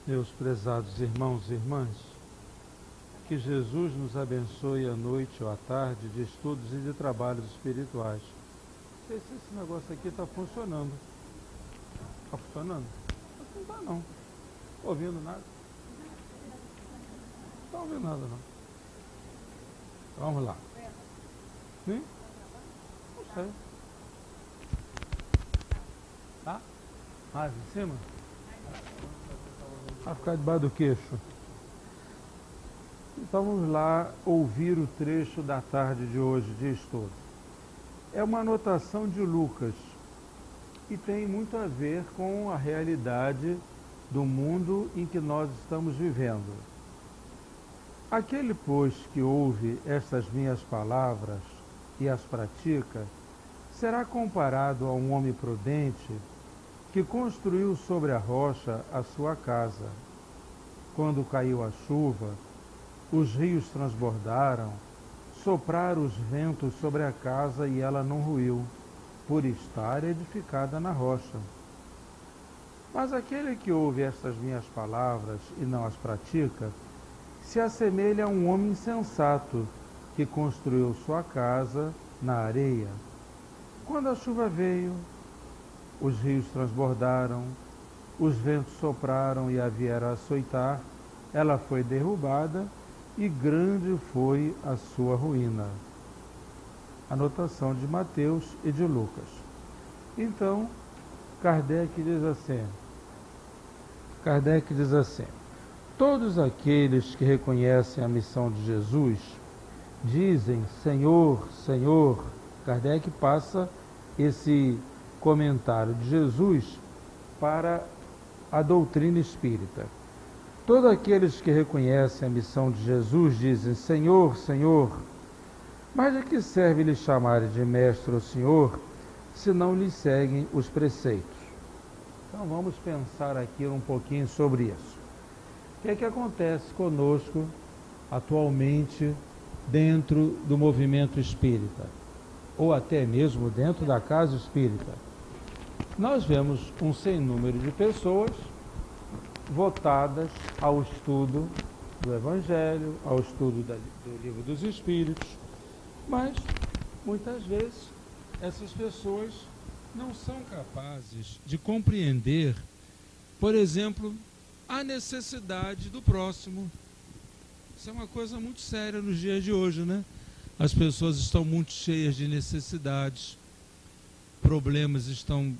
Meus prezados irmãos e irmãs, que Jesus nos abençoe à noite ou à tarde de estudos e de trabalhos espirituais. Não sei se esse negócio aqui está funcionando. Está funcionando? Não está não. Estou ouvindo nada? Não estou ouvindo nada não. Vamos lá. Sim? Não sei. Tá? Mais em cima? Vai ficar debaixo do queixo. Então vamos lá ouvir o trecho da tarde de hoje de estudo. É uma anotação de Lucas e tem muito a ver com a realidade do mundo em que nós estamos vivendo. Aquele, pois, que ouve estas minhas palavras e as pratica, será comparado a um homem prudente que construiu sobre a rocha a sua casa. Quando caiu a chuva, os rios transbordaram, sopraram os ventos sobre a casa e ela não ruiu, por estar edificada na rocha. Mas aquele que ouve estas minhas palavras e não as pratica, se assemelha a um homem insensato que construiu sua casa na areia. Quando a chuva veio, os rios transbordaram, os ventos sopraram e a vieram açoitar, ela foi derrubada e grande foi a sua ruína. Anotação de Mateus e de Lucas. Então, Kardec diz assim, todos aqueles que reconhecem a missão de Jesus dizem, Senhor, Senhor. Kardec passa esse comentário de Jesus para a doutrina espírita. Todos aqueles que reconhecem a missão de Jesus dizem, Senhor, Senhor. Mas de que serve lhes chamarem de mestre ou senhor, se não lhes seguem os preceitos? Então vamos pensar aqui um pouquinho sobre isso. O que é que acontece conosco atualmente dentro do movimento espírita? Ou até mesmo dentro da casa espírita? Nós vemos um sem número de pessoas votadas ao estudo do Evangelho, ao estudo do Livro dos Espíritos, mas muitas vezes essas pessoas não são capazes de compreender, por exemplo, a necessidade do próximo. Isso é uma coisa muito séria nos dias de hoje, né? As pessoas estão muito cheias de necessidades, problemas estão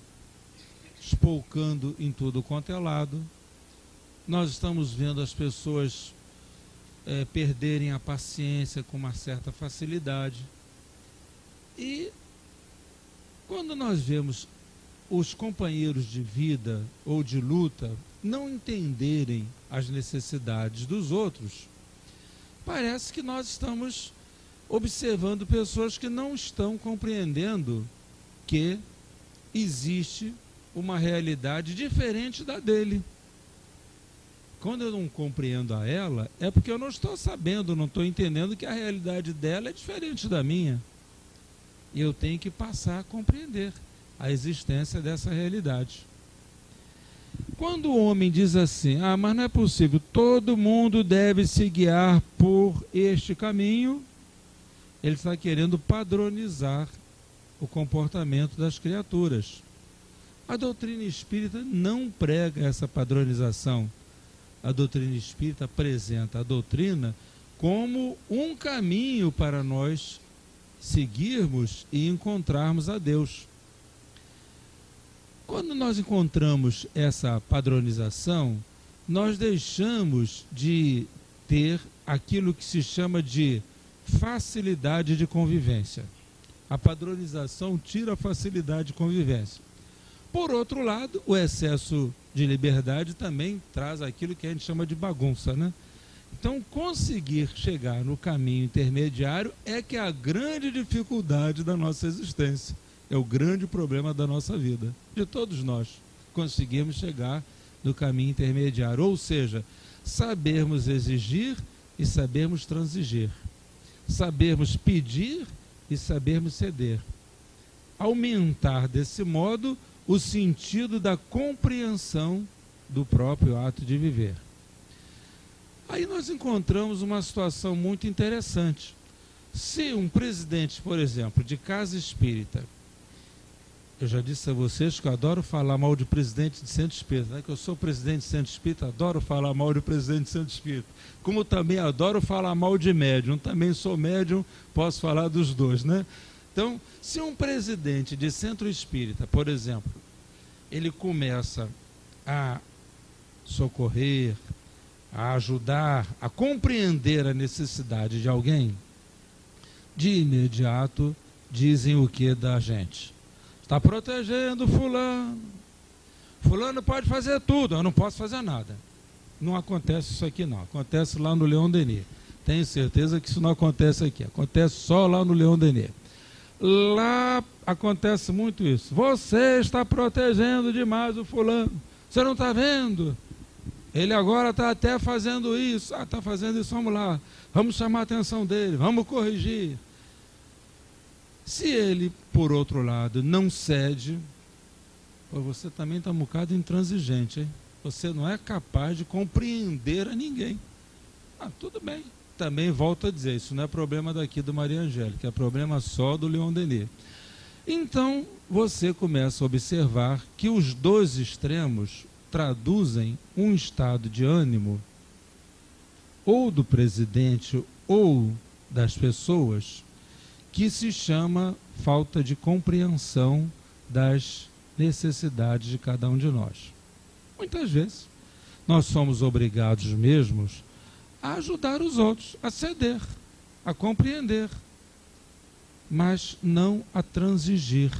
espolcando em tudo quanto é lado. Nós estamos vendo as pessoas perderem a paciência com uma certa facilidade. E quando nós vemos os companheiros de vida ou de luta não entenderem as necessidades dos outros, parece que nós estamos observando pessoas que não estão compreendendo que existe uma realidade diferente da dele. Quando eu não compreendo a ela, é porque eu não estou sabendo, não estou entendendo que a realidade dela é diferente da minha. E eu tenho que passar a compreender a existência dessa realidade. Quando o homem diz assim, mas não é possível, todo mundo deve se guiar por este caminho, ele está querendo padronizar o comportamento das criaturas. A doutrina espírita não prega essa padronização. A doutrina espírita apresenta a doutrina como um caminho para nós seguirmos e encontrarmos a Deus. Quando nós encontramos essa padronização, nós deixamos de ter aquilo que se chama de facilidade de convivência. A padronização tira a facilidade de convivência. Por outro lado, o excesso de liberdade também traz aquilo que a gente chama de bagunça, né? Então, conseguir chegar no caminho intermediário é que é a grande dificuldade da nossa existência. É o grande problema da nossa vida, de todos nós. Conseguirmos chegar no caminho intermediário, ou seja, sabermos exigir e sabermos transigir. Sabermos pedir e sabermos ceder. Aumentar desse modo o sentido da compreensão do próprio ato de viver. Aí nós encontramos uma situação muito interessante. Se um presidente, por exemplo, de casa espírita, eu já disse a vocês que eu adoro falar mal de presidente de centro espírita, né? Que eu sou presidente de centro espírita, adoro falar mal de presidente de centro espírita. Como também adoro falar mal de médium, também sou médium, posso falar dos dois, né? Então, se um presidente de centro espírita, por exemplo, ele começa a socorrer, a ajudar, a compreender a necessidade de alguém, de imediato dizem o que da gente? Está protegendo fulano. Fulano pode fazer tudo, eu não posso fazer nada. Não acontece isso aqui não, acontece lá no Leon Denis. Tenho certeza que isso não acontece aqui, acontece só lá no Leon Denis. Lá acontece muito isso. Você está protegendo demais o fulano. Você não está vendo? Ele agora está até fazendo isso. Ah, está fazendo isso, vamos lá. Vamos chamar a atenção dele, vamos corrigir. Se ele, por outro lado, não cede, você também está um bocado intransigente, hein? Você não é capaz de compreender a ninguém. Ah, tudo bem. Também volto a dizer, isso não é problema daqui do Maria Angélica, é problema só do Leon Denis. Então, você começa a observar que os dois extremos traduzem um estado de ânimo, ou do presidente ou das pessoas, que se chama falta de compreensão das necessidades de cada um de nós. Muitas vezes, nós somos obrigados mesmos a ajudar os outros, a ceder, a compreender, mas não a transigir,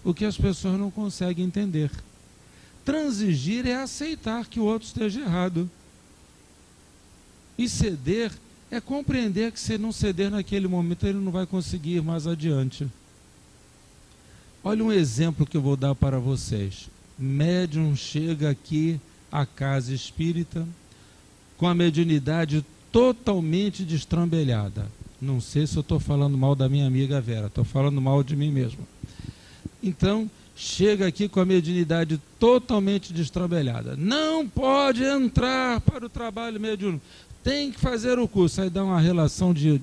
o que as pessoas não conseguem entender. Transigir é aceitar que o outro esteja errado. E ceder é compreender que se não ceder naquele momento, ele não vai conseguir ir mais adiante. Olha um exemplo que eu vou dar para vocês. Médium chega aqui à casa espírita com a mediunidade totalmente destrambelhada. Não sei se eu estou falando mal da minha amiga Vera, estou falando mal de mim mesmo. Então, chega aqui com a mediunidade totalmente destrambelhada. Não pode entrar para o trabalho mediúnico. Tem que fazer o curso. Aí dá uma relação de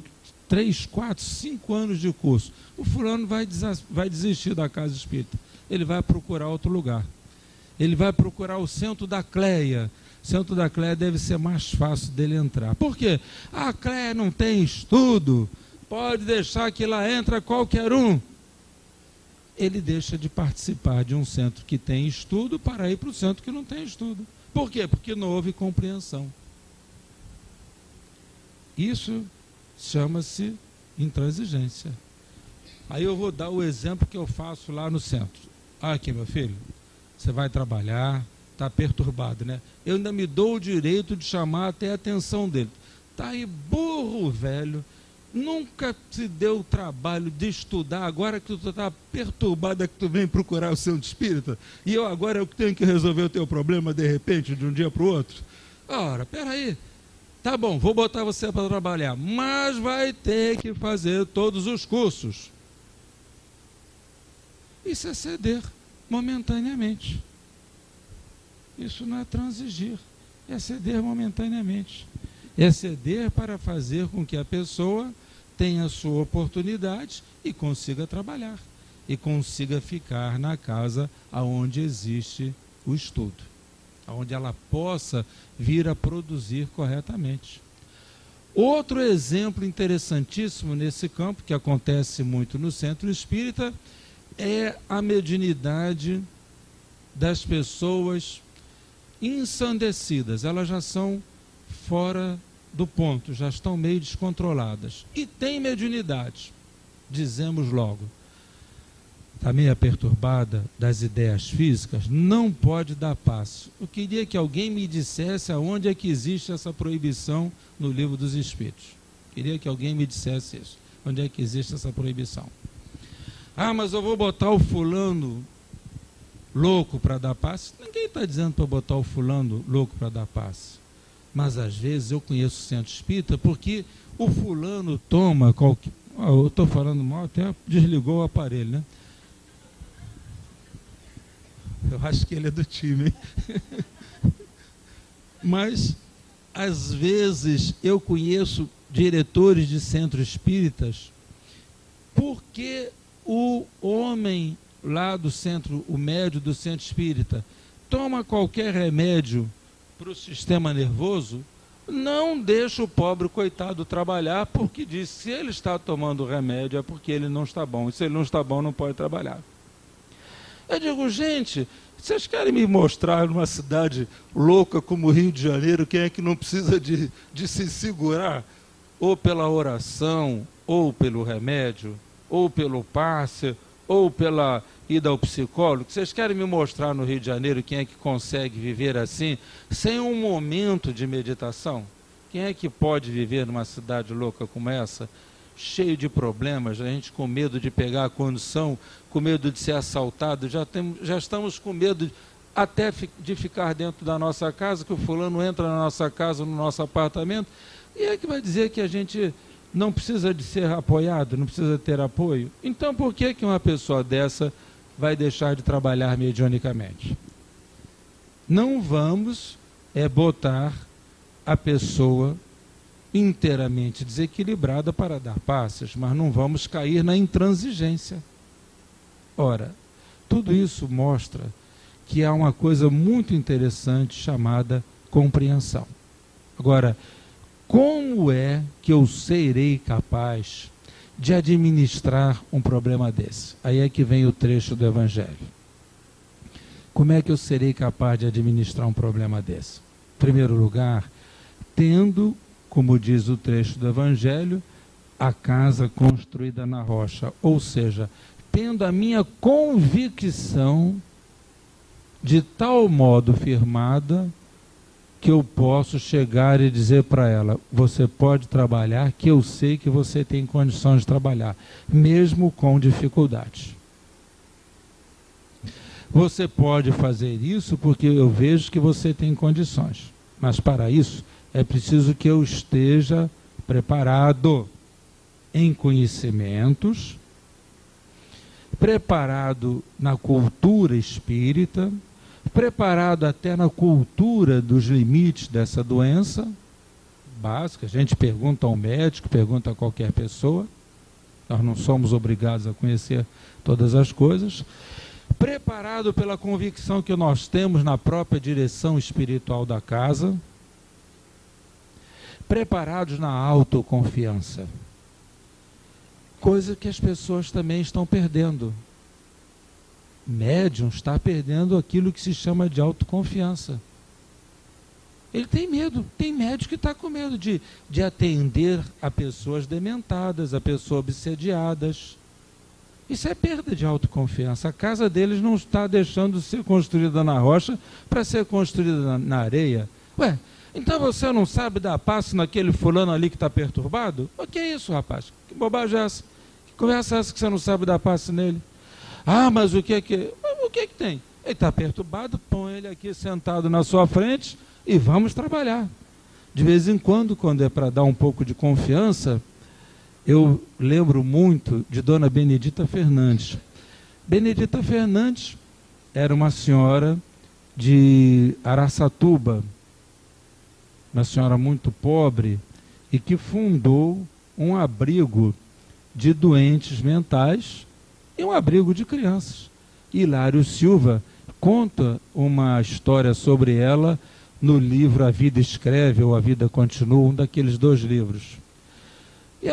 3, 4, 5 anos de curso. O fulano vai desistir da casa espírita. Ele vai procurar outro lugar. Ele vai procurar o centro da Cleia. O centro da Cleia deve ser mais fácil dele entrar. Por quê? A Cleia não tem estudo. Pode deixar que lá entra qualquer um. Ele deixa de participar de um centro que tem estudo para ir para o centro que não tem estudo. Por quê? Porque não houve compreensão. Isso chama-se intransigência. Aí eu vou dar o exemplo que eu faço lá no centro. Aqui, meu filho, você vai trabalhar, está perturbado, né? Eu ainda me dou o direito de chamar até a atenção dele. Está aí burro, velho. Nunca te deu o trabalho de estudar, agora que tu está perturbado é que tu vem procurar o centro espírita, e eu agora eu tenho que resolver o teu problema de repente, de um dia para o outro. Ora, peraí, tá bom, vou botar você para trabalhar, mas vai ter que fazer todos os cursos. Isso é ceder momentaneamente. Isso não é transigir, é ceder momentaneamente. É ceder para fazer com que a pessoa tenha a sua oportunidade e consiga trabalhar, e consiga ficar na casa onde existe o estudo, onde ela possa vir a produzir corretamente. Outro exemplo interessantíssimo nesse campo, que acontece muito no centro espírita, é a mediunidade das pessoas ensandecidas. Elas já são fora do ponto, já estão meio descontroladas. E tem mediunidade, dizemos logo. Está meio perturbada das ideias físicas, não pode dar passo. Eu queria que alguém me dissesse aonde é que existe essa proibição no Livro dos Espíritos. Queria que alguém me dissesse isso. Onde é que existe essa proibição? Ah, mas eu vou botar o fulano louco para dar passe. Ninguém está dizendo para botar o fulano louco para dar passe. Mas às vezes eu conheço o centro espírita porque o fulano toma qualquer... eu estou falando mal, até desligou o aparelho, né? Eu acho que ele é do time, hein? Mas, às vezes, eu conheço diretores de centros espíritas, porque o homem lá do centro, o médio do centro espírita, toma qualquer remédio para o sistema nervoso, não deixa o pobre coitado trabalhar, porque diz, se ele está tomando remédio é porque ele não está bom, e se ele não está bom não pode trabalhar. Eu digo, gente, vocês querem me mostrar numa cidade louca como o Rio de Janeiro, quem é que não precisa de se segurar, ou pela oração, ou pelo remédio, ou pelo passe, ou pela ida ao psicólogo? Vocês querem me mostrar no Rio de Janeiro quem é que consegue viver assim, sem um momento de meditação? Quem é que pode viver numa cidade louca como essa, cheio de problemas, a gente com medo de pegar a condução, com medo de ser assaltado, já estamos com medo até de ficar dentro da nossa casa, que o fulano entra na nossa casa, no nosso apartamento, e é que vai dizer que a gente não precisa de ser apoiado, não precisa ter apoio? Então por que uma pessoa dessa vai deixar de trabalhar mediunicamente? Não vamos botar a pessoa inteiramente desequilibrada para dar passes, mas não vamos cair na intransigência. Ora, tudo isso mostra que há uma coisa muito interessante chamada compreensão. Agora, como é que eu serei capaz de administrar um problema desse? Aí é que vem o trecho do Evangelho. Como é que eu serei capaz de administrar um problema desse? Em primeiro lugar, tendo, como diz o trecho do Evangelho, a casa construída na rocha, ou seja, tendo a minha convicção de tal modo firmada que eu posso chegar e dizer para ela, você pode trabalhar, que eu sei que você tem condições de trabalhar, mesmo com dificuldade. Você pode fazer isso porque eu vejo que você tem condições, mas para isso é preciso que eu esteja preparado em conhecimentos, preparado na cultura espírita, preparado até na cultura dos limites dessa doença básica. A gente pergunta ao médico, pergunta a qualquer pessoa, nós não somos obrigados a conhecer todas as coisas. Preparado pela convicção que nós temos na própria direção espiritual da casa, preparados na autoconfiança, coisa que as pessoas também estão perdendo. Médium está perdendo aquilo que se chama de autoconfiança. Ele tem medo, tem médium que está com medo de atender a pessoas dementadas, a pessoas obsediadas. Isso é perda de autoconfiança. A casa deles não está deixando de ser construída na rocha para ser construída na areia. Ué, então você não sabe dar passo naquele fulano ali que está perturbado? O que é isso, rapaz? Que bobagem é essa? Que conversa é essa que você não sabe dar passo nele? Ah, mas o que tem? Ele está perturbado, põe ele aqui sentado na sua frente e vamos trabalhar. De vez em quando é para dar um pouco de confiança, eu lembro muito de Dona Benedita Fernandes. Benedita Fernandes era uma senhora de Araçatuba, uma senhora muito pobre, e que fundou um abrigo de doentes mentais e um abrigo de crianças. Hilário Silva conta uma história sobre ela no livro A Vida Escreve ou A Vida Continua, um daqueles dois livros. E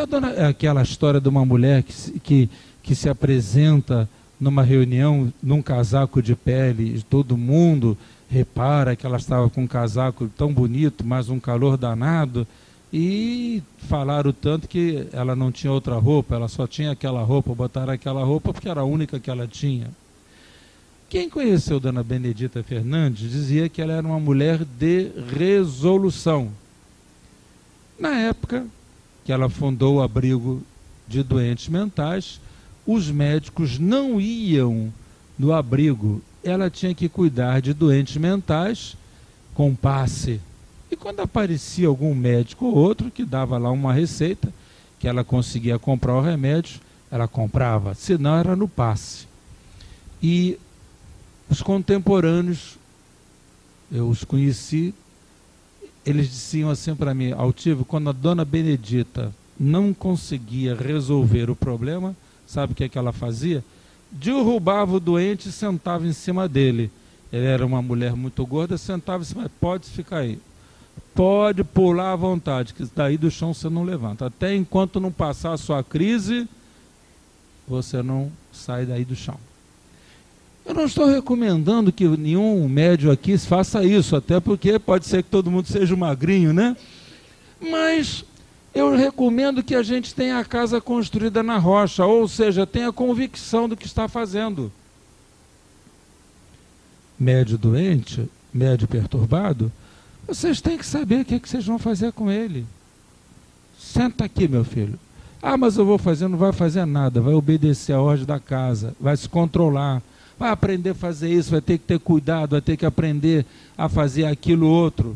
aquela história de uma mulher que se apresenta numa reunião num casaco de pele, e todo mundo repara que ela estava com um casaco tão bonito, mas um calor danado, e falaram tanto que ela não tinha outra roupa, ela só tinha aquela roupa, botaram aquela roupa porque era a única que ela tinha. Quem conheceu Dona Benedita Fernandes dizia que ela era uma mulher de resolução. Na época que ela fundou o abrigo de doentes mentais, os médicos não iam no abrigo, ela tinha que cuidar de doentes mentais com passe. E quando aparecia algum médico ou outro que dava lá uma receita, que ela conseguia comprar o remédio, ela comprava, senão era no passe. E os contemporâneos, eu os conheci eles diziam assim para mim, altivo, quando a dona Benedita não conseguia resolver o problema, sabe o que é que ela fazia? Derrubava o doente e sentava em cima dele. Ele era uma mulher muito gorda, sentava em cima, pode ficar aí. Pode pular à vontade, que daí do chão você não levanta. Até enquanto não passar a sua crise, você não sai daí do chão. Eu não estou recomendando que nenhum médium aqui faça isso, até porque pode ser que todo mundo seja magrinho, né? Mas eu recomendo que a gente tenha a casa construída na rocha, ou seja, tenha convicção do que está fazendo. Médio doente, médio perturbado, vocês têm que saber o que vocês vão fazer com ele. Senta aqui, meu filho. Ah, mas eu vou fazer, não vai fazer nada, vai obedecer a ordem da casa, vai se controlar, vai aprender a fazer isso, vai ter que ter cuidado, vai ter que aprender a fazer aquilo outro.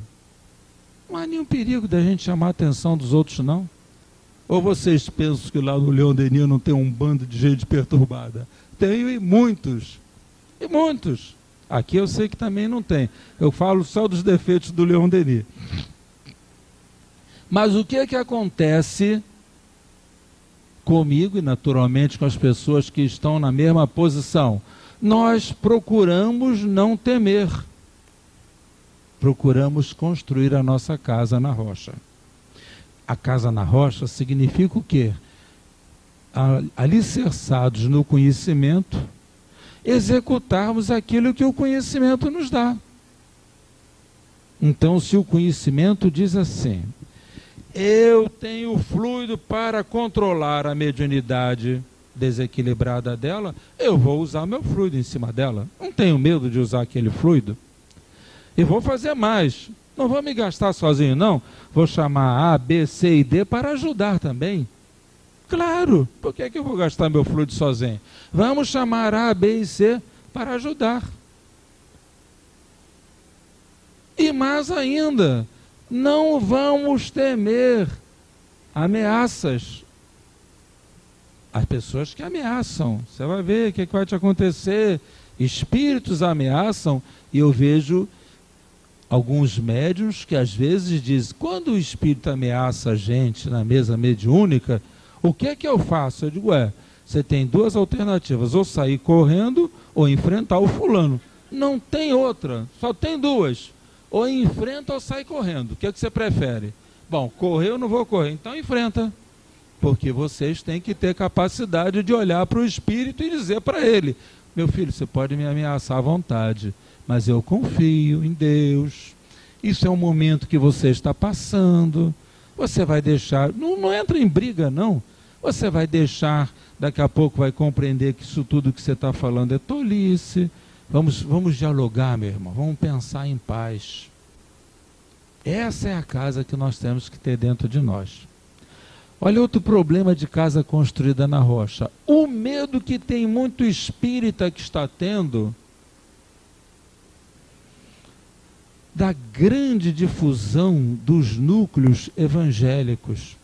Não há nenhum perigo da gente chamar a atenção dos outros, não. Ou vocês pensam que lá no Leão Denis não tem um bando de gente perturbada? Tenho e muitos. E muitos. Aqui eu sei que também não tem. Eu falo só dos defeitos do Leão Denis. Mas o que é que acontece comigo e naturalmente com as pessoas que estão na mesma posição? Nós procuramos não temer. Procuramos construir a nossa casa na rocha. A casa na rocha significa o quê? Alicerçados no conhecimento, executarmos aquilo que o conhecimento nos dá. Então, se o conhecimento diz assim, eu tenho fluido para controlar a mediunidade desequilibrada dela, eu vou usar meu fluido em cima dela. Não tenho medo de usar aquele fluido. E vou fazer mais. Não vou me gastar sozinho, não. Vou chamar A, B, C e D para ajudar também. Claro, por que eu vou gastar meu fluido sozinho? Vamos chamar A, B e C para ajudar. E mais ainda, não vamos temer ameaças. As pessoas que ameaçam, você vai ver o que vai te acontecer. Espíritos ameaçam, e eu vejo alguns médiuns que às vezes dizem, quando o espírito ameaça a gente na mesa mediúnica, o que é que eu faço? Eu digo, você tem duas alternativas, ou sair correndo ou enfrentar o fulano. Não tem outra, só tem duas. Ou enfrenta ou sai correndo. O que é que você prefere? Bom, correr eu não vou correr, então enfrenta. Porque vocês têm que ter capacidade de olhar para o espírito e dizer para ele, meu filho, você pode me ameaçar à vontade, mas eu confio em Deus. Isso é um momento que você está passando. Você vai deixar, não entra em briga não, você vai deixar, daqui a pouco vai compreender que isso tudo que você está falando é tolice. Vamos dialogar, meu irmão, vamos pensar em paz. Essa é a casa que nós temos que ter dentro de nós. Olha outro problema de casa construída na rocha. O medo que tem muito espírita que está tendo da grande difusão dos núcleos evangélicos.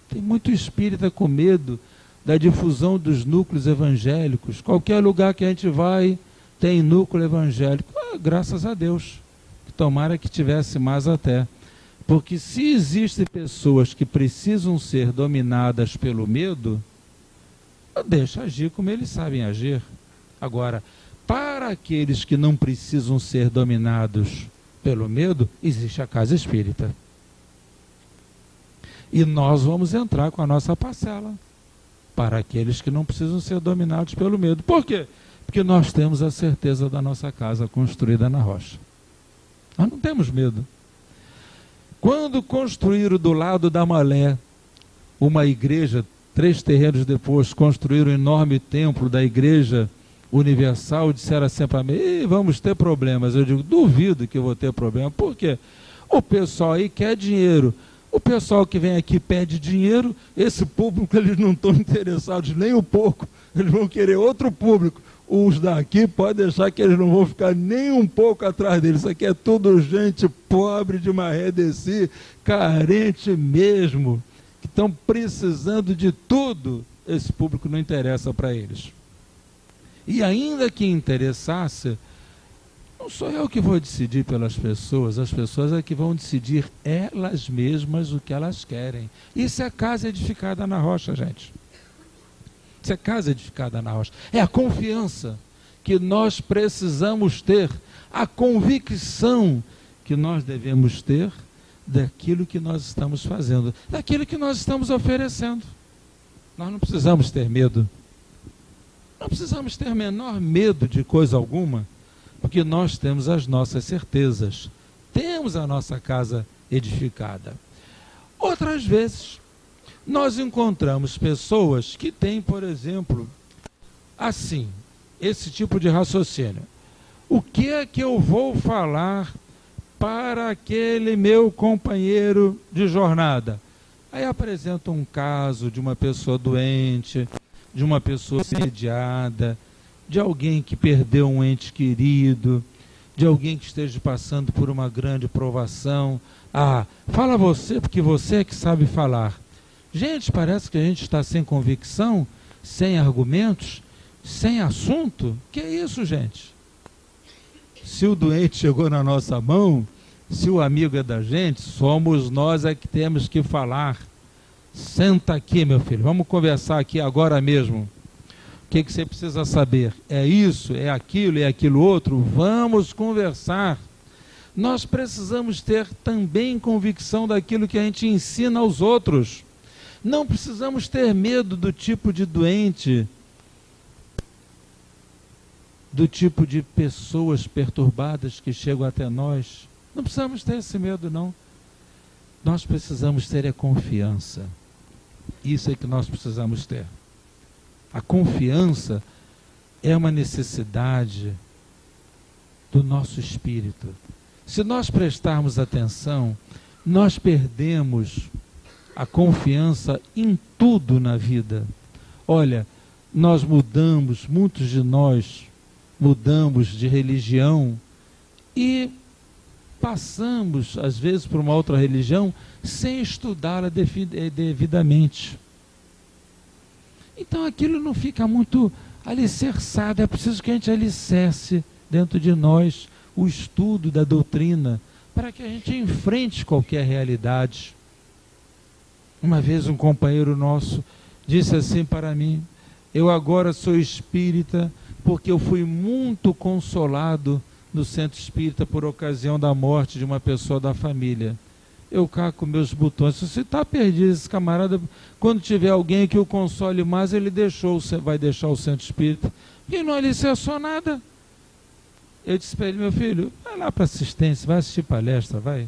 Tem muito espírita com medo da difusão dos núcleos evangélicos. Qualquer lugar que a gente vai, tem núcleo evangélico. Graças a Deus. Tomara que tivesse mais até. Porque se existem pessoas que precisam ser dominadas pelo medo, deixa agir como eles sabem agir. Agora, para aqueles que não precisam ser dominados pelo medo, existe a casa espírita. E nós vamos entrar com a nossa parcela para aqueles que não precisam ser dominados pelo medo. Por quê? Porque nós temos a certeza da nossa casa construída na rocha. Nós não temos medo. Quando construíram do lado da Malé uma igreja, 3 terrenos depois, construíram um enorme templo da Igreja Universal, disseram assim para mim, vamos ter problemas. Eu digo, duvido que eu vou ter problema. Por quê? O pessoal aí quer dinheiro. O pessoal que vem aqui pede dinheiro, esse público eles não estão interessados nem um pouco, eles vão querer outro público. Os daqui pode deixar que eles não vão ficar nem um pouco atrás deles. Isso aqui é tudo gente pobre de Maré de Si, carente mesmo, que estão precisando de tudo. Esse público não interessa para eles. E ainda que interessasse, Não sou eu que vou decidir pelas pessoas, as pessoas é que vão decidir elas mesmas o que elas querem. Isso é casa edificada na rocha, gente. Isso é casa edificada na rocha. É a confiança que nós precisamos ter, a convicção que nós devemos ter daquilo que nós estamos fazendo, daquilo que nós estamos oferecendo. Nós não precisamos ter medo. Não precisamos ter menor medo de coisa alguma, porque nós temos as nossas certezas, temos a nossa casa edificada. Outras vezes, nós encontramos pessoas que têm, por exemplo, assim, esse tipo de raciocínio. O que é que eu vou falar para aquele meu companheiro de jornada? Aí apresenta um caso de uma pessoa doente, de uma pessoa assediada, de alguém que perdeu um ente querido, de alguém que esteja passando por uma grande provação. Ah, fala você, porque você é que sabe falar. Gente, parece que a gente está sem convicção, sem argumentos, sem assunto. Que é isso, gente? Se o doente chegou na nossa mão, se o amigo é da gente, somos nós é que temos que falar. Senta aqui, meu filho, vamos conversar aqui agora mesmo. O que você precisa saber? É isso, é aquilo outro? Vamos conversar. Nós precisamos ter também convicção daquilo que a gente ensina aos outros. Não precisamos ter medo do tipo de doente, do tipo de pessoas perturbadas que chegam até nós. Não precisamos ter esse medo, não. Nós precisamos ter a confiança. Isso é que nós precisamos ter. A confiança é uma necessidade do nosso espírito. Se nós prestarmos atenção, nós perdemos a confiança em tudo na vida. Olha, nós mudamos, muitos de nós mudamos de religião e passamos, às vezes, por uma outra religião sem estudá-la devidamente. Então aquilo não fica muito alicerçado, é preciso que a gente alicerce dentro de nós o estudo da doutrina, para que a gente enfrente qualquer realidade. Uma vez um companheiro nosso disse assim para mim: eu agora sou espírita porque eu fui muito consolado no centro espírita por ocasião da morte de uma pessoa da família. Eu cá com meus botões, se você está perdido, esse camarada, quando tiver alguém que o console mais, ele vai deixar o centro espírita, porque não alicerçou nada. Eu disse para ele: meu filho, vai lá para assistência, vai assistir palestra, vai.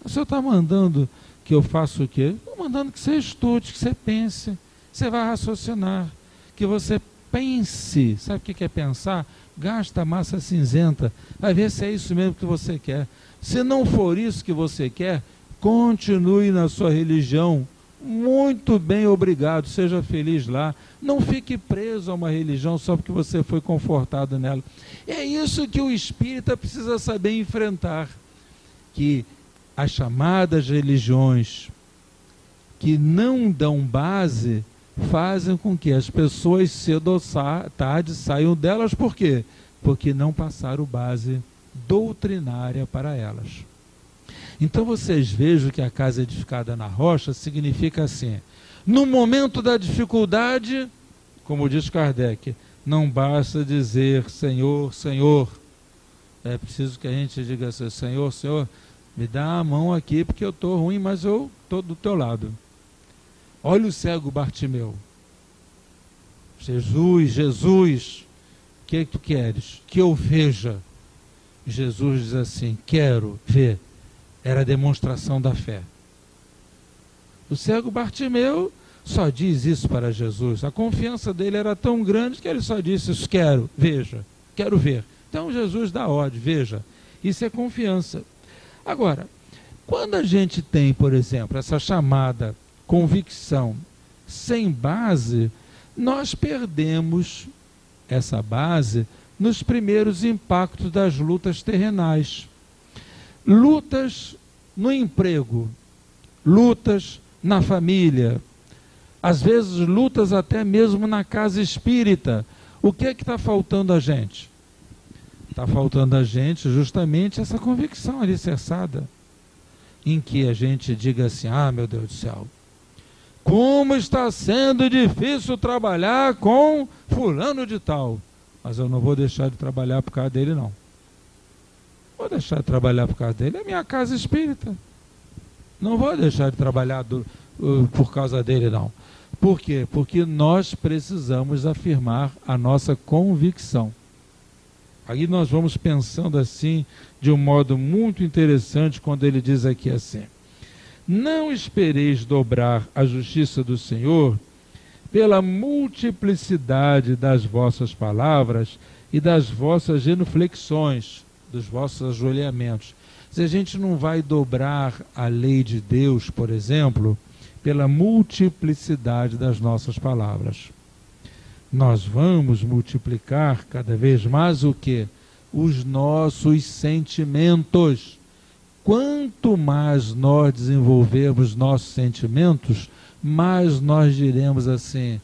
O senhor está mandando que eu faça o quê? Estou mandando que você estude, que você pense, você vai raciocinar, que você pense. Sabe o que é pensar? Gasta massa cinzenta, vai ver se é isso mesmo que você quer. Se não for isso que você quer, continue na sua religião. Muito bem, obrigado, seja feliz lá. Não fique preso a uma religião só porque você foi confortado nela. É isso que o espírita precisa saber enfrentar, que as chamadas religiões que não dão base fazem com que as pessoas cedo ou tarde saiam delas. Por quê? Porque não passaram base doutrinária para elas. Então vocês vejam que a casa edificada na rocha significa assim: no momento da dificuldade, como diz Kardec, não basta dizer Senhor, Senhor. É preciso que a gente diga assim: Senhor, Senhor, me dá a mão aqui porque eu estou ruim, mas eu estou do teu lado. Olha o cego Bartimeu. Jesus, Jesus, o que tu queres? Que eu veja. Jesus diz assim: quero ver. Era a demonstração da fé. O cego Bartimeu só diz isso para Jesus. A confiança dele era tão grande que ele só disse: isso, quero, veja, quero ver. Então Jesus dá ordem, veja. Isso é confiança. Agora, quando a gente tem, por exemplo, essa chamada convicção sem base, nós perdemos essa base nos primeiros impactos das lutas terrenais. Lutas no emprego, lutas na família, às vezes lutas até mesmo na casa espírita. O que é que está faltando a gente? Está faltando a gente justamente essa convicção alicerçada, em que a gente diga assim: ah, meu Deus do céu, como está sendo difícil trabalhar com fulano de tal, mas eu não vou deixar de trabalhar por causa dele, não. Vou deixar de trabalhar por causa dele, é minha casa espírita. Não vou deixar de trabalhar por causa dele, não. Por quê? Porque nós precisamos afirmar a nossa convicção. Aí nós vamos pensando assim, de um modo muito interessante, quando ele diz aqui assim: não espereis dobrar a justiça do Senhor pela multiplicidade das vossas palavras e das vossas genuflexões, dos vossos ajoelhamentos. Se a gente não vai dobrar a lei de Deus, por exemplo, pela multiplicidade das nossas palavras. Nós vamos multiplicar cada vez mais o quê? Os nossos sentimentos. Quanto mais nós desenvolvermos nossos sentimentos, mais nós diremos assim: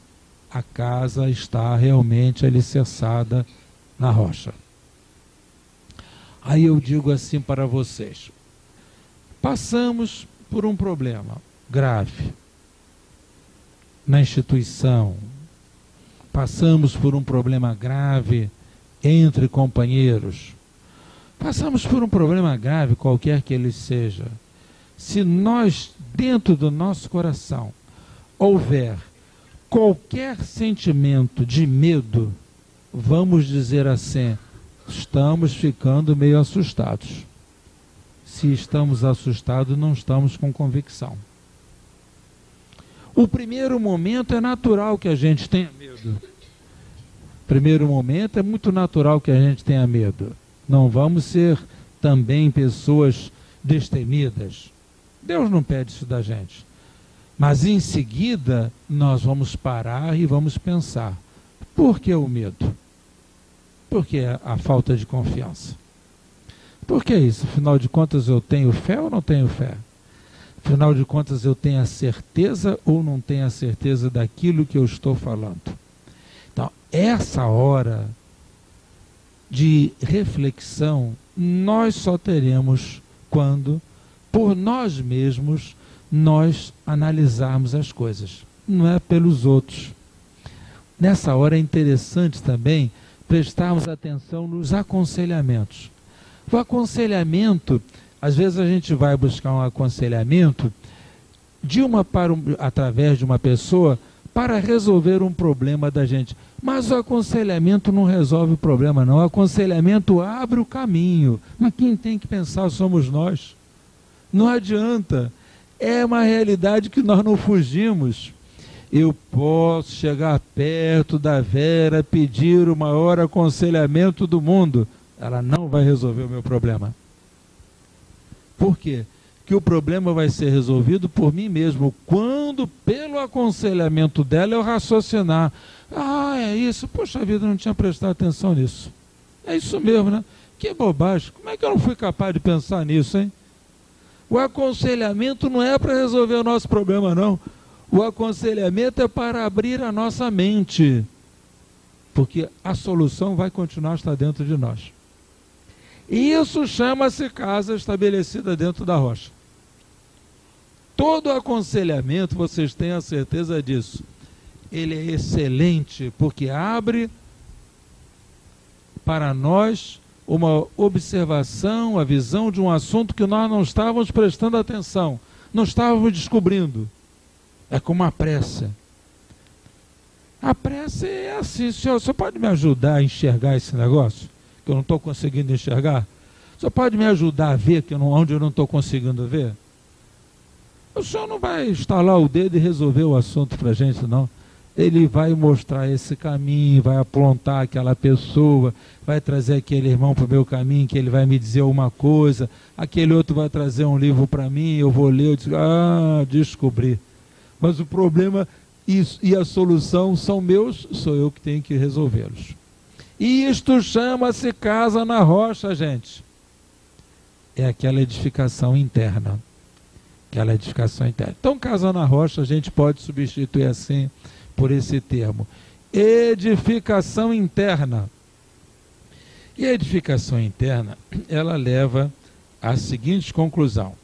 a casa está realmente alicerçada na rocha. Aí eu digo assim para vocês: passamos por um problema grave na instituição, passamos por um problema grave entre companheiros, passamos por um problema grave, qualquer que ele seja. Se nós, dentro do nosso coração, houver qualquer sentimento de medo, vamos dizer assim: estamos ficando meio assustados. Se estamos assustados, não estamos com convicção. O primeiro momento é natural que a gente tenha medo. Primeiro momento é muito natural que a gente tenha medo. Não vamos ser também pessoas destemidas. Deus não pede isso da gente. Mas em seguida nós vamos parar e vamos pensar: por que o medo? Por que a falta de confiança? Por que isso? Afinal de contas, eu tenho fé ou não tenho fé? Afinal de contas, eu tenho a certeza ou não tenho a certeza daquilo que eu estou falando? Então, essa hora de reflexão nós só teremos quando, por nós mesmos, nós analisarmos as coisas. Não é pelos outros. Nessa hora é interessante também prestarmos atenção nos aconselhamentos. O aconselhamento, às vezes a gente vai buscar um aconselhamento através de uma pessoa para resolver um problema da gente. Mas o aconselhamento não resolve o problema, não. O aconselhamento abre o caminho. Mas quem tem que pensar somos nós. Não adianta. É uma realidade que nós não fugimos. Eu posso chegar perto da Vera, pedir o maior aconselhamento do mundo. Ela não vai resolver o meu problema. Por quê? Que o problema vai ser resolvido por mim mesmo, quando, pelo aconselhamento dela, eu raciocinar: ah, é isso, poxa vida, não tinha prestado atenção nisso. É isso mesmo, né? Que bobagem, como é que eu não fui capaz de pensar nisso, hein? O aconselhamento não é para resolver o nosso problema, não. O aconselhamento é para abrir a nossa mente, porque a solução vai continuar a estar dentro de nós. Isso chama-se casa estabelecida dentro da rocha. Todo aconselhamento, vocês têm a certeza disso, ele é excelente, porque abre para nós uma observação, a visão de um assunto que nós não estávamos prestando atenção, não estávamos descobrindo. É como a prece. A prece é assim: senhor pode me ajudar a enxergar esse negócio? Que eu não estou conseguindo enxergar? O senhor pode me ajudar a ver onde eu não estou conseguindo ver? O senhor não vai estalar o dedo e resolver o assunto para a gente, não. Ele vai mostrar esse caminho, vai apontar aquela pessoa, vai trazer aquele irmão para o meu caminho, que ele vai me dizer uma coisa, aquele outro vai trazer um livro para mim, eu vou ler, eu digo: ah, descobri. Mas o problema e a solução são meus, sou eu que tenho que resolvê-los. E isto chama-se casa na rocha, gente. É aquela edificação interna. Aquela edificação interna. Então, casa na rocha, a gente pode substituir assim por esse termo: edificação interna. E a edificação interna, ela leva à seguinte conclusão: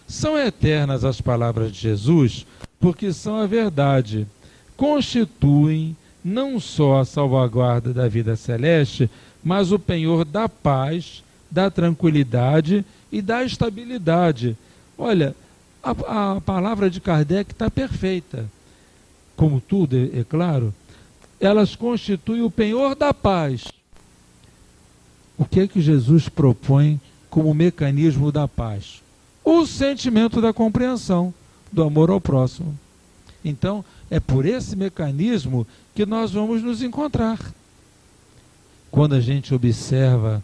são eternas as palavras de Jesus, porque são a verdade, constituem não só a salvaguarda da vida celeste, mas o penhor da paz, da tranquilidade e da estabilidade. Olha, a palavra de Kardec está perfeita. Como tudo, é claro, elas constituem o penhor da paz. O que é que Jesus propõe como mecanismo da paz? O sentimento da compreensão, do amor ao próximo. Então, é por esse mecanismo que nós vamos nos encontrar. Quando a gente observa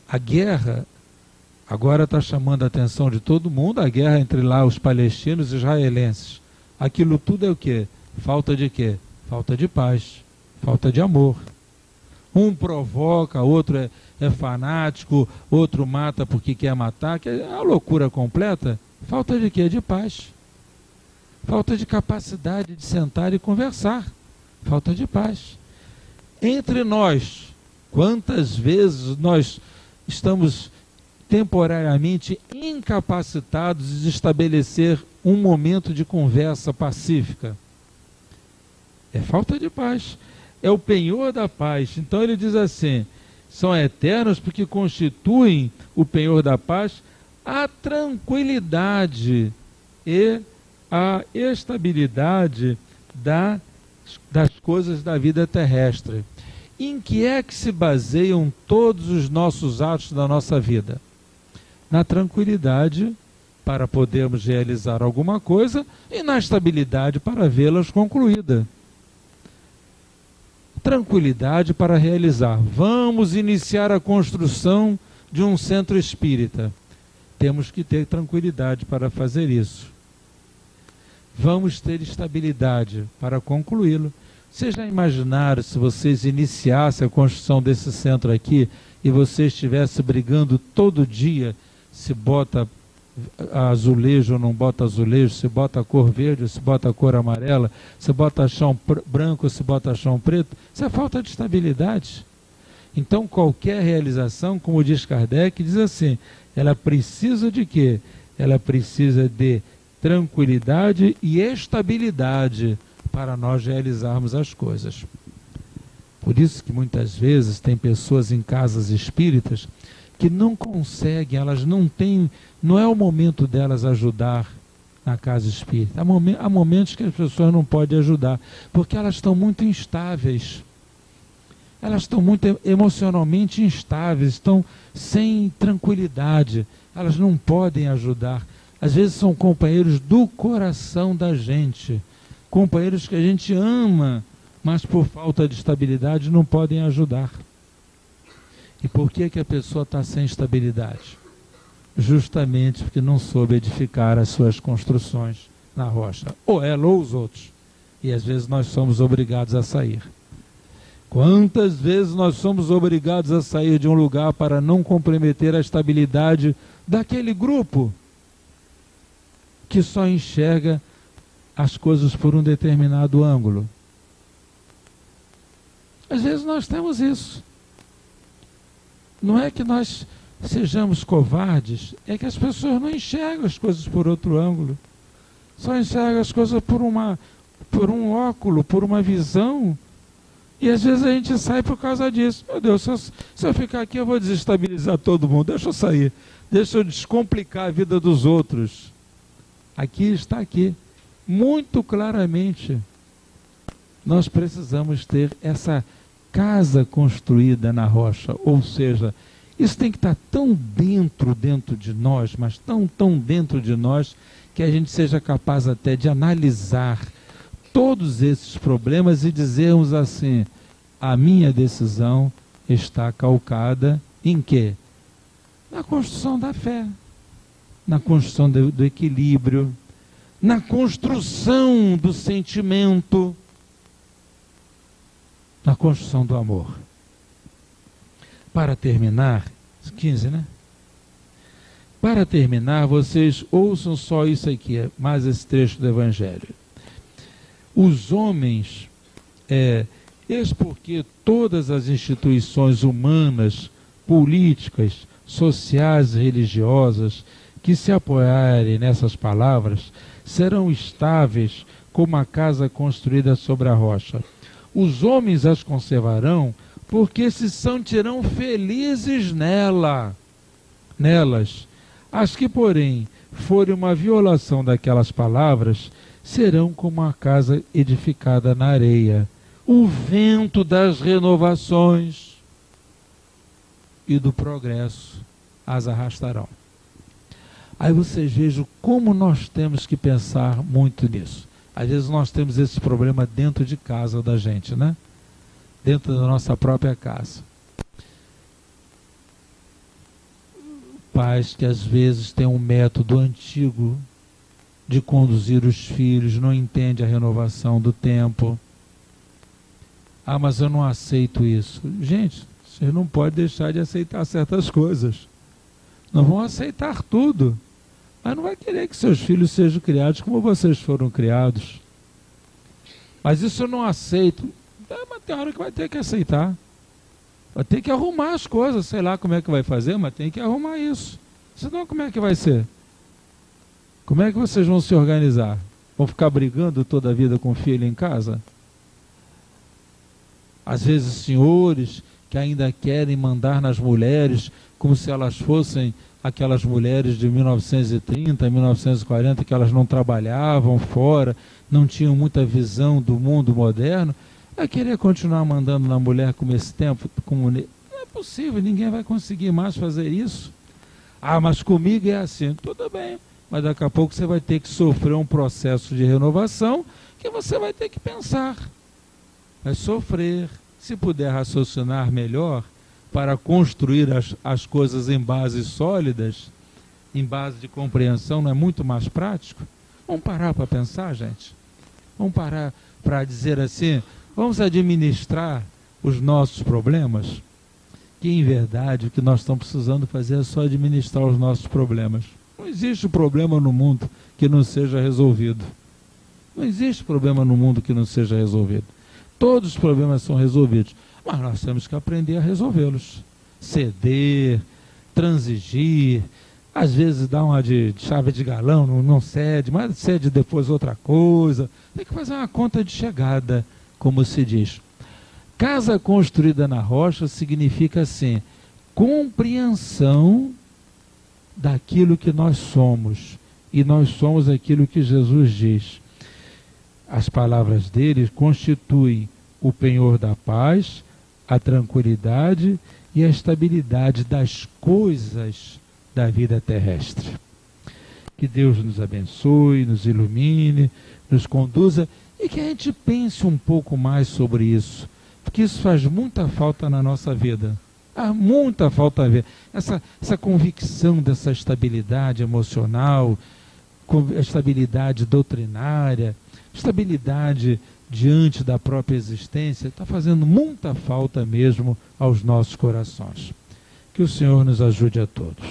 a guerra, agora está chamando a atenção de todo mundo, a guerra entre lá os palestinos e israelenses. Aquilo tudo é o quê? Falta de quê? Falta de paz, falta de amor. Um provoca, outro é fanático, outro mata porque quer matar, que é a loucura completa. Falta de quê? De paz. Falta de capacidade de sentar e conversar. Falta de paz. Entre nós, quantas vezes nós estamos temporariamente incapacitados de estabelecer um momento de conversa pacífica? É falta de paz. É o penhor da paz. Então ele diz assim: são eternos porque constituem o penhor da paz, a tranquilidade e a estabilidade das coisas da vida terrestre. Em que é que se baseiam todos os nossos atos da nossa vida? Na tranquilidade para podermos realizar alguma coisa e na estabilidade para vê-las concluída. Tranquilidade para realizar. Vamos iniciar a construção de um centro espírita. Temos que ter tranquilidade para fazer isso. Vamos ter estabilidade para concluí-lo. Vocês já imaginaram se vocês iniciassem a construção desse centro aqui e você estivesse brigando todo dia se bota azulejo ou não bota azulejo, se bota cor verde ou se bota cor amarela, se bota chão branco ou se bota chão preto? Isso é falta de estabilidade. Então qualquer realização, como diz Kardec, diz assim, ela precisa de quê? Ela precisa de tranquilidade e estabilidade para nós realizarmos as coisas. Por isso que muitas vezes tem pessoas em casas espíritas que não conseguem, elas não têm, não é o momento delas ajudar na casa espírita. Há momentos que as pessoas não podem ajudar, porque elas estão muito instáveis. Elas estão muito emocionalmente instáveis, estão sem tranquilidade. Elas não podem ajudar. Às vezes são companheiros do coração da gente, companheiros que a gente ama, mas por falta de estabilidade não podem ajudar. E por que a pessoa está sem estabilidade? Justamente porque não soube edificar as suas construções na rocha, ou ela ou os outros. E às vezes nós somos obrigados a sair. Quantas vezes nós somos obrigados a sair de um lugar para não comprometer a estabilidade daquele grupo que só enxerga as coisas por um determinado ângulo? Às vezes nós temos isso. Não é que nós sejamos covardes, é que as pessoas não enxergam as coisas por outro ângulo. Só enxergam as coisas por um óculo, por uma visão. E às vezes a gente sai por causa disso. Meu Deus, se eu ficar aqui eu vou desestabilizar todo mundo. Deixa eu sair. Deixa eu descomplicar a vida dos outros. Aqui está aqui. Muito claramente. Nós precisamos ter essa casa construída na rocha. Ou seja, isso tem que estar tão dentro de nós, mas tão dentro de nós, que a gente seja capaz até de analisar todos esses problemas e dizermos assim: a minha decisão está calcada em quê? Na construção da fé, na construção do equilíbrio, na construção do sentimento, na construção do amor. Para terminar, 15, né? Para terminar, vocês ouçam só isso aqui, mais esse trecho do Evangelho. Os homens, Eis porque todas as instituições humanas, políticas, sociais e religiosas que se apoiarem nessas palavras serão estáveis como a casa construída sobre a rocha. Os homens as conservarão porque se sentirão felizes nelas. As que, porém, forem uma violação daquelas palavras, serão como a casa edificada na areia. O vento das renovações e do progresso as arrastarão. Aí vocês vejam como nós temos que pensar muito nisso. Às vezes nós temos esse problema dentro de casa da gente, né? Dentro da nossa própria casa. Pais que às vezes têm um método antigo de conduzir os filhos, não entende a renovação do tempo. Ah, mas eu não aceito isso. Gente, vocês não podem deixar de aceitar certas coisas. Não vão aceitar tudo. Mas não vai querer que seus filhos sejam criados como vocês foram criados. Mas isso eu não aceito. Mas tem hora que vai ter que aceitar. Vai ter que arrumar as coisas. Sei lá como é que vai fazer, mas tem que arrumar isso. Senão como é que vai ser? Como é que vocês vão se organizar? Vão ficar brigando toda a vida com o filho em casa? Às vezes senhores que ainda querem mandar nas mulheres como se elas fossem aquelas mulheres de 1930, 1940, que elas não trabalhavam fora, não tinham muita visão do mundo moderno, vai querer continuar mandando na mulher como esse tempo? Não é possível, ninguém vai conseguir mais fazer isso. Ah, mas comigo é assim. Tudo bem, mas daqui a pouco você vai ter que sofrer um processo de renovação que você vai ter que pensar. Vai sofrer. Se puder raciocinar melhor para construir as coisas em bases sólidas, em base de compreensão, não é muito mais prático? Vamos parar para pensar, gente? Vamos parar para dizer assim, vamos administrar os nossos problemas? Que, em verdade, o que nós estamos precisando fazer é só administrar os nossos problemas. Não existe problema no mundo que não seja resolvido. Não existe problema no mundo que não seja resolvido. Todos os problemas são resolvidos, mas nós temos que aprender a resolvê-los. Ceder, transigir, às vezes dá uma de chave de galão, não cede, mas cede depois outra coisa. Tem que fazer uma conta de chegada, como se diz. Casa construída na rocha significa assim, compreensão daquilo que nós somos. E nós somos aquilo que Jesus diz. As palavras dele constituem o penhor da paz, a tranquilidade e a estabilidade das coisas da vida terrestre. Que Deus nos abençoe, nos ilumine, nos conduza e que a gente pense um pouco mais sobre isso, porque isso faz muita falta na nossa vida. Há muita falta a ver. Essa convicção dessa estabilidade emocional, estabilidade doutrinária, estabilidade diante da própria existência, está fazendo muita falta mesmo aos nossos corações. Que o Senhor nos ajude a todos.